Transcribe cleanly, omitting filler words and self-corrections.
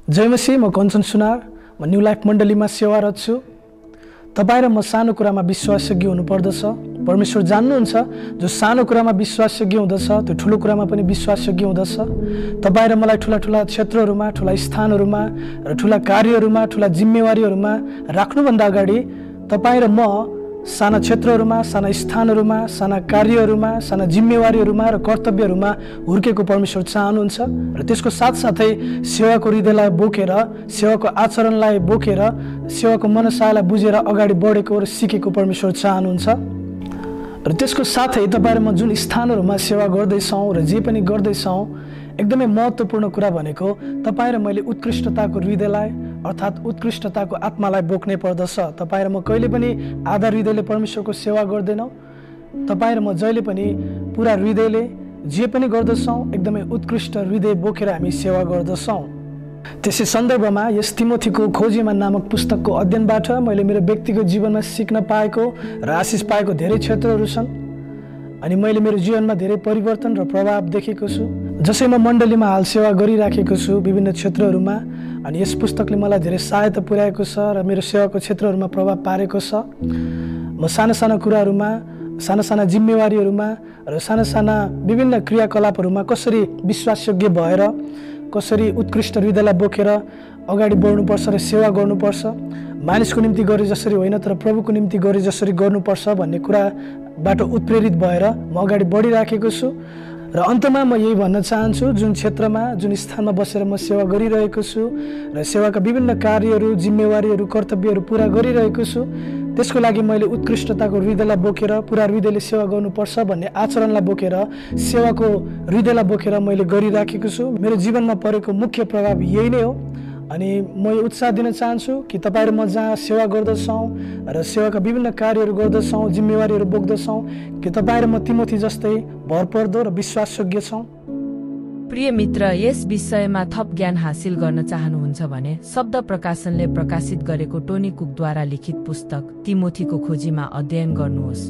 जय मसीह, म कञ्चन सुनार, म new life मण्डलीमा सेवारत छु। तपाईँ र म सानो कुरामा विश्वासयोग्य हुनुपर्दछ। परमेश्वर जान्नुहुन्छ, जो सानो कुरामा विश्वासयोग्य हुँदछ त्यो ठुलो कुरामा पनि विश्वासयोग्य हुँदछ। तपाईँ र मलाई ठुला ठुला क्षेत्रहरूमा, ठुला स्थानहरूमा र ठुला कार्यहरूमा, ठुला जिम्मेवारीहरूमा राख्नुभन्दा अगाडि तपाईँ र म साना क्षेत्रहरूमा, साना स्थानहरूमा, साना कार्यहरूमा, साना जिम्मेवारीहरूमा र कर्तव्यहरूमा हुर्केको परमेश्वर चाहनुहुन्छ। र त्यसको साथसाथै सेवाको हृदयलाई बोकेर, सेवाको आचरणलाई बोकेर, सेवाको मनसायलाई बुझेर अगाडि बढेको र सिकेको परमेश्वर चाहनुहुन्छ। र त्यसको साथै तपाईँ र म जुन स्थानहरूमा सेवा गर्दैछौँ र जे पनि गर्दैछौँ, एकदमै महत्त्वपूर्ण कुरा भनेको तपाईँ र मैले उत्कृष्टताको हृदयलाई अर्थात् उत्कृष्टताको आत्मालाई बोक्नै पर्दछ। तपाईँ र म कहिले पनि आधा हृदयले परमेश्वरको सेवा गर्दैनौँ। तपाईँ र म जहिले पनि पुरा हृदयले जे पनि गर्दछौँ एकदमै उत्कृष्ट हृदय बोकेर हामी सेवा गर्दछौँ। त्यसै सन्दर्भमा यस तिमोथीको खोजीमा नामक पुस्तकको अध्ययनबाट मैले मेरो व्यक्तिगत जीवनमा सिक्न पाएको र आशिष पाएको धेरै क्षेत्रहरू छन्। अनि मैले मेरो जीवनमा धेरै परिवर्तन र प्रभाव देखेको छु। जसै म मण्डलीमा हाल सेवा गरिराखेको छु विभिन्न क्षेत्रहरूमा, अनि यस पुस्तकले मलाई धेरै सहायता पुर्याएको छ र मेरो सेवाको क्षेत्रहरूमा प्रभाव पारेको छ। म साना साना कुराहरूमा, साना साना जिम्मेवारीहरूमा र साना साना विभिन्न क्रियाकलापहरूमा कसरी विश्वासयोग्य भएर, कसरी उत्कृष्ट हृदयलाई बोकेर अगाडि बढ्नुपर्छ र सेवा गर्नुपर्छ, मानिसको निम्ति गरे जसरी होइन तर प्रभुको निम्ति गरे जसरी गर्नुपर्छ भन्ने कुराबाट उत्प्रेरित भएर म अगाडि बढिराखेको छु। र अन्तमा म यही भन्न चाहन्छु, जुन क्षेत्रमा, जुन स्थानमा बसेर म सेवा गरिरहेको छु र सेवाका विभिन्न कार्यहरू, जिम्मेवारीहरू, कर्तव्यहरू पुरा गरिरहेको छु, त्यसको लागि मैले उत्कृष्टताको हृदयलाई बोकेर पुरा हृदयले सेवा गर्नुपर्छ भन्ने आचरणलाई बोकेर, सेवाको हृदयलाई बोकेर मैले गरिराखेको छु। मेरो जीवनमा परेको मुख्य प्रभाव यही नै हो। अनि म यो उत्साह दिन चाहन्छु कि तपाईँ र म जहाँ सेवा गर्दछौँ र सेवाका विभिन्न कार्यहरू गर्दछौँ, जिम्मेवारीहरू बोक्दछौँ, कि तपाईँ र म तिमोथी जस्तै भरपर्दो र विश्वासयोग्य छौँ। प्रिय मित्र, यस विषयमा थप ज्ञान हासिल गर्न चाहनुहुन्छ भने शब्द प्रकाशनले प्रकाशित गरेको टोनी कुकद्वारा लिखित पुस्तक तिमोथीको खोजीमा अध्ययन गर्नुहोस्।